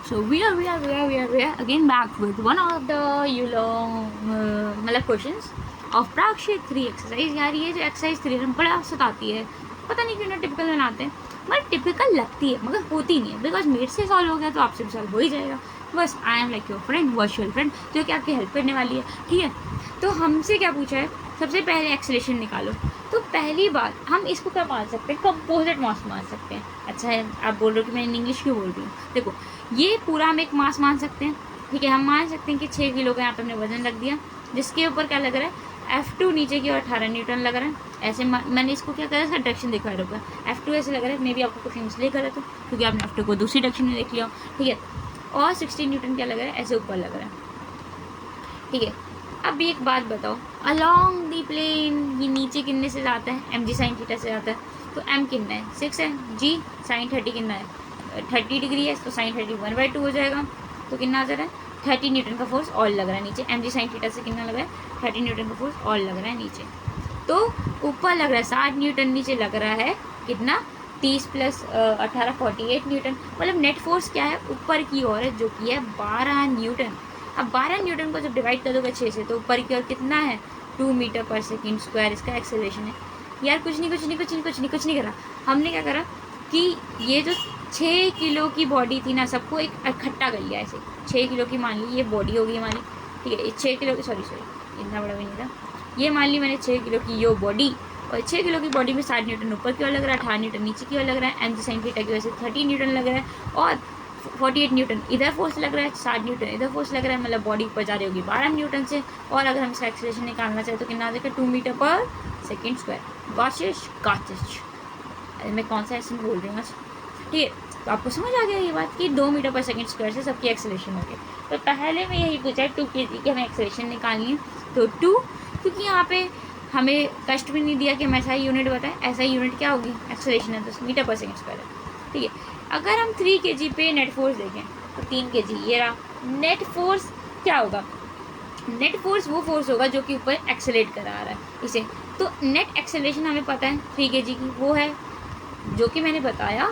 So we are again back with one of the मतलब questions of प्राक्षित 3 exercise. यार ये जो एक्सरसाइज 3 बड़ा सताती है, पता नहीं क्यों ना टिपिकल बनाते हैं, बट टिपिकल लगती है मगर होती नहीं है। बिकॉज मेरे से सॉल्व हो गया तो आपसे भी सॉल्व हो ही जाएगा। बस I am like your friend, virtual friend, जो कि आपकी हेल्प करने वाली है। ठीक है, तो हमसे क्या पूछा है, सबसे पहले एक्सेलेरेशन निकालो। तो पहली बात हम इसको क्या मान सकते हैं, कंपोजिट मास मान सकते हैं। अच्छा है, आप बोल रहे हो कि मैं इंग्लिश क्यों बोल रही हूँ। देखो ये पूरा हम एक मास मान सकते हैं। ठीक है, हम मान सकते हैं कि 6 किलो का यहाँ पे हमने वजन रख दिया, जिसके ऊपर क्या लग रहा है, F2 नीचे की ओर 18 न्यूटन लग रहा है। ऐसे मैंने इसको क्या करा, इसका डायरेक्शन दिखा रहा है, F2 ऐसे लग रहा है। मे बी आपको क्वेश्चन इसलिए करा था क्योंकि आपने F2 को दूसरी डायरेक्शन में देख लिया। ठीक है, और 16 न्यूटन क्या लग रहा है, ऐसे ऊपर लग रहा है। ठीक है, अब एक बात बताओ, अलॉन्ग दी प्लेन ये नीचे कितने से जाता है, mg साइन थीटा से जाता है। तो m कितना है, 6 है। g साइन 30 कितना है, 30 डिग्री है, तो साइन 30 1/2 हो जाएगा। तो कितना आ जा रहा है, 30 न्यूटन का फोर्स और लग रहा है नीचे। mg साइन थीटा से कितना लग रहा है, 30 न्यूटन का फोर्स और लग रहा है नीचे। तो ऊपर लग रहा है 60 न्यूटन, नीचे लग रहा है कितना, 30 + 18 48 न्यूटन। मतलब नेट फोर्स क्या है, ऊपर की ओर है, जो कि है 12 न्यूटन। अब 12 न्यूटन को जब डिवाइड कर दोगे 6 से, तो ऊपर की ओर कितना है, 2 मीटर पर सेकेंड स्क्वायर इसका एक्सेलरेशन है। यार कुछ नहीं करा। हमने क्या करा कि ये जो 6 किलो की बॉडी थी ना, सबको एक इकट्ठा कर लिया ऐसे। 6 किलो की मान ली ये बॉडी होगी हमारी। ठीक है, 6 किलो की, सॉरी इतना बड़ा भी नहीं था ये, मान ली मैंने 6 किलो की यो बॉडी, और 6 किलो की बॉडी में 60 न्यूटन ऊपर की ओर लग रहा है, 18 न्यूटन नीचे की ओर लग रहा है। mg साइन थीटा की वजह से 30 न्यूटन लग रहा है, और 48 न्यूटन इधर फोर्स लग रहा है, 60 न्यूटन इधर फोर्स लग रहा है। मतलब बॉडी ऊपर जा रही होगी 12 न्यूटन से। और अगर हम इसका एक्सेलरेशन निकालना चाहें तो कितना आ जाएगा, 2 मीटर पर सेकेंड स्क्वायर। गाचिश मैं कौन सा एक्शन बोल रही हूँ आज। ठीक है, तो आपको समझ आ गया ये बात कि 2 मीटर पर सेकेंड स्क्वायर से सबकी एक्सेलरेशन हो गई। तो पहले में यही पूछा है 2 kg की हमें एक्सेलरेशन निकालनी है। तो 2, क्योंकि यहाँ पे हमें कष्ट भी नहीं दिया कि हम ऐसा ही यूनिट बताएं, ऐसा ही यूनिट क्या होगी, एक्सेलरेशन है, तो मीटर पर सेकेंड स्क्वायर है। ठीक है, अगर हम 3 kg पे नेट फोर्स देखें तो 3 kg ये रहा। नेट फोर्स क्या होगा, नेट फोर्स वो फोर्स होगा जो कि ऊपर एक्सेलरेट करा रहा है इसे। तो नेट एक्सेलरेशन हमें पता है 3 kg की, वो है जो कि मैंने बताया,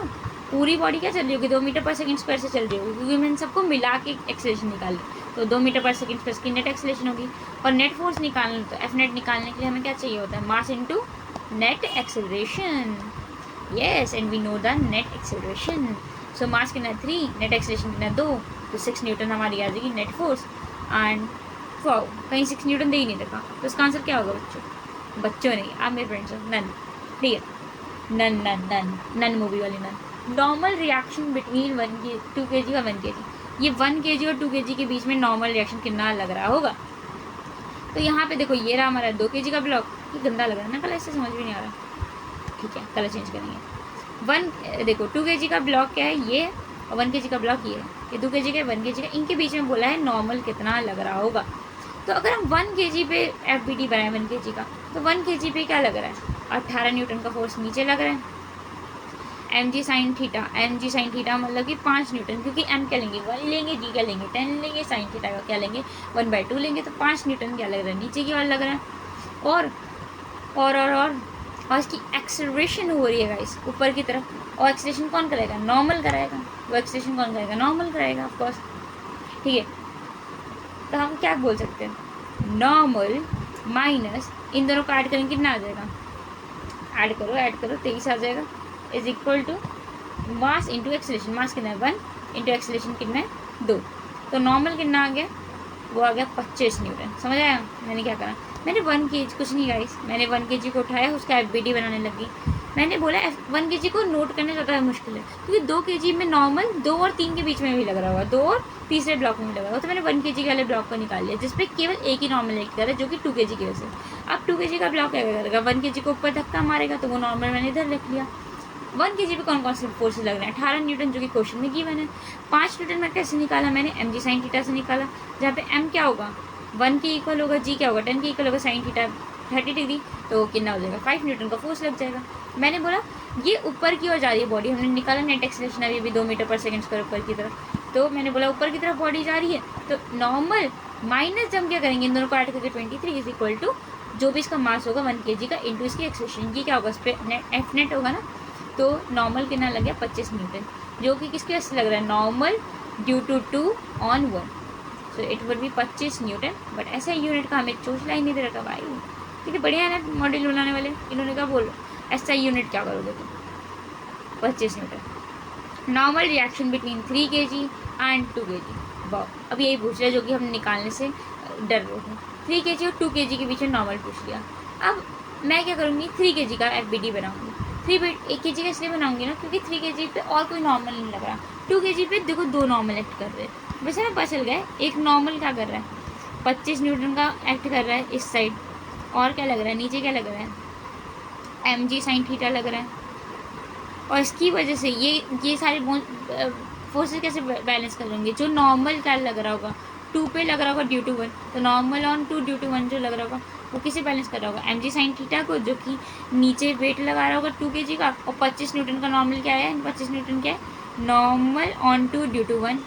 पूरी बॉडी क्या चल रही होगी, 2 मीटर पर सेकेंड स्क्वायर से चल रही होगी, क्योंकि मैंने सबको मिला के एक्सेलरेशन निकाली। तो 2 मीटर पर सेकेंड स्क्वायर की नेट एक्सेलरेशन होगी। और नेट फोर्स निकालना, तो एफ नेट निकालने के लिए हमें क्या चाहिए होता है, mass into net acceleration. Yes, and we know the net acceleration. So mass कितना है 3, नेट एक्सेलरेशन कितना है 2, तो 6 न्यूटन हमारी आ जाएगी नेट फोर्स। एंड वाओ, कहीं 6 न्यूटन दे ही नहीं रखा, तो इसका आंसर क्या होगा बच्चों नहीं, आप मेरे फ्रेंड्स हो, नन। ठीक है, नन मूवी वाली nun. Normal reaction between 2 kg और 1 kg, ये 1 kg और 2 kg के बीच में नॉर्मल रिएक्शन कितना लग रहा होगा। तो यहाँ पे देखो ये रहा हमारा 2 kg का ब्लॉक, ये गंदा लग रहा है ना कलर, इससे समझ भी नहीं आ रहा। ठीक है, कलर चेंज करेंगे। देखो 2 kg का ब्लॉक क्या है ये, और 1 kg का ब्लॉक ये है। ये 2 kg का 1 kg का, इनके बीच में बोला है नॉर्मल कितना लग रहा होगा। तो अगर हम 1 kg पे FBD बनाए 1 kg का, तो 1 kg पे क्या लग रहा है, 18 न्यूटन का फोर्स नीचे लग रहा है। mg साइन थीटा मतलब कि 5 न्यूटन, क्योंकि m क्या लेंगे 1 लेंगे, g क्या लेंगे 10 लेंगे, साइन थीटा का क्या लेंगे 1/2 लेंगे, तो 5 न्यूटन क्या लग रहा है, नीचे की ओर लग रहा है। और इसकी एक्सेलरेशन हो रही है गाइस ऊपर की तरफ। और एक्सेलरेशन कौन करेगा, नॉर्मल कराएगा। वो एक्सेलरेशन कौन करेगा, नॉर्मल कराएगा ऑफकोर्स। ठीक है, तो हम क्या बोल सकते हैं, नॉर्मल माइनस इन दोनों को ऐड करेंगे कितना आ जाएगा, ऐड करो 23 आ जाएगा, is equal to mass into acceleration. Mass कितना है 1, इंटू एक्सेलरेशन कितना है 2। तो नॉर्मल कितना आ गया, वो आ गया 25 न्यूटन। समझ आया मैंने क्या करा, मैंने 1 kg, कुछ नहीं गाइस, मैंने 1 kg को उठाया, उसका FBD बनाने लगी। मैंने बोला 1 kg को नोट करना ज़्यादा मुश्किल है, क्योंकि 2 kg में नॉर्मल 2 और 3 के बीच में भी लग रहा होगा, 2 और तीसरे ब्लॉक में भी लगा हुआ। तो मैंने 1 kg वाले ब्लॉक को निकाल लिया, जिसपे केवल एक ही नॉर्मल लेके जा रहा है, जो कि 2 kg की वजह से। अब 2 kg का ब्लॉक क्या करेगा, 1 kg को ऊपर धक्का मारेगा, तो वो नॉर्मल मैंने इधर रख लिया। 1 kg पे कौन कौन से फोर्सेज लग रहे हैं, 18 न्यूटन, जो कि क्वेश्चन में गिवन है। 5 न्यूटन में कैसे निकाला मैंने, mg साइन थीटा से निकाला, जहाँ पे m क्या होगा 1 के इक्वल होगा, g क्या होगा 10 के इक्वल होगा, साइन थीटा 30 डिग्री, तो कितना हो जाएगा 5 न्यूटन का फोर्स लग जाएगा। मैंने बोला ये ऊपर की ओर जा रही है बॉडी, हमने निकाला नेट एक्सेलरेशन अभी भी 2 मीटर पर सेकेंड स्क्वायर ऊपर की तरफ। तो मैंने बोला ऊपर की तरफ बॉडी जा रही है, तो नॉर्मल माइनस जब क्या करेंगे, इन दोनों को ऐड करके 23 इज इक्वल टू जो भी इसका मास होगा 1 kg का इंटू इसकी एक्सेलरेशन, ये क्या होगा, इस पर एफ नेट होगा ना। तो नॉर्मल कितना लग गया 25 न्यूटन, जो कि किसके वजह से लग रहा है, normal due to 2/1, so it would be 25 newton. But ऐसा यूनिट का हमें चोचला ही नहीं दे रखा भाई। ठीक है, बढ़िया है ना मॉडल बनाने वाले, इन्होंने कहा बोलो ऐसा यूनिट क्या करोगे तुम, 25 Newton. Normal reaction between 3 kg and 2 kg। वाह, अब यही पूछ रहा है जो कि हम निकालने से डर रहे थे। 3 kg और 2 kg के बीच में नॉर्मल पूछ लिया। अब मैं क्या करूँगी, 3 kg का FBD बनाऊँगी। 1 kg का इसलिए बनाऊँगी ना क्योंकि 3 kg पे और कोई नॉर्मल नहीं लग रहा। 2 kg पे देखो 2 नॉर्मल एक्ट कर रहे हैं, वैसे हमें पता चल गया एक नॉर्मल क्या कर रहा है, 25 न्यूटन का एक्ट कर रहा है इस साइड, और क्या लग रहा है नीचे, क्या लग रहा है mg sin थीटा लग रहा है। और इसकी वजह से ये सारे फोर्सेस कैसे बैलेंस कर लेंगे, जो नॉर्मल क्या लग रहा होगा 2 पे लग रहा होगा ड्यू टू 1, तो नॉर्मल ऑन 2 ड्यू टू 1 जो लग रहा होगा वो किसे बैलेंस कर रहा होगा, mg sin थीटा को, जो कि नीचे वेट लगा रहा होगा 2 kg का। और 25 न्यूटन का नॉर्मल क्या है, 25 न्यूटन क्या है, नॉर्मल ऑन 2 ड्यू टू 1।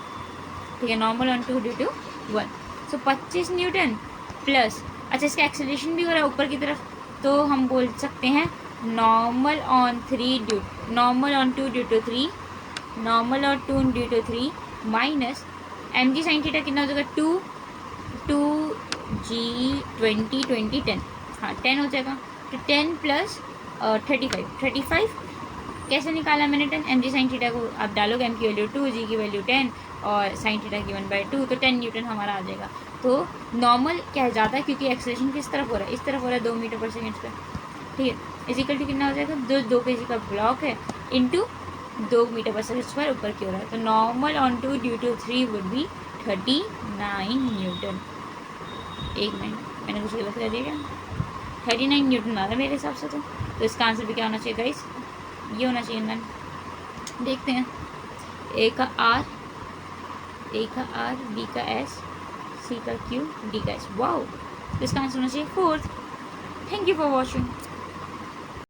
ठीक है, normal on 2 due to 1, so 25 newton plus, अच्छा इसका एक्सेलरेशन भी हो रहा है ऊपर की तरफ, तो हम बोल सकते हैं normal on 2 due to 3, normal और 2 due to 3 minus mg sin theta कितना हो जाएगा 2g 20 20 10, हाँ 10 हो जाएगा। तो 10 प्लस 35 कैसे निकाला मैंने 10, mg sin थीटा को आप डालोगे, m की वैल्यू 2, g की वैल्यू 10 और sin थीटा की 1/2, तो 10 न्यूटन हमारा आ जाएगा। तो नॉर्मल क्या ज़्यादा है क्योंकि एक्सेलरेशन किस तरफ हो रहा है, इस तरफ हो रहा है 2 मीटर पर सेकेंड पे। ठीक है, इजिकल टू कितना हो जाएगा, 2 kg का ब्लॉक है into 2 metre per second square ऊपर की हो रहा है, तो normal on 2 due to 3 would be 39 newton. एक मिनट, मैंने कुछ गलत कर दिया क्या, 39 न्यूटन आ रहा है मेरे हिसाब से। तो इसका आंसर भी क्या होना चाहिए गाइस, ये होना चाहिए मैम। देखते हैं, ए का R, B का S, C का Q, D का S। वाओ, इसका आंसर होना चाहिए 4th। Thank you for watching.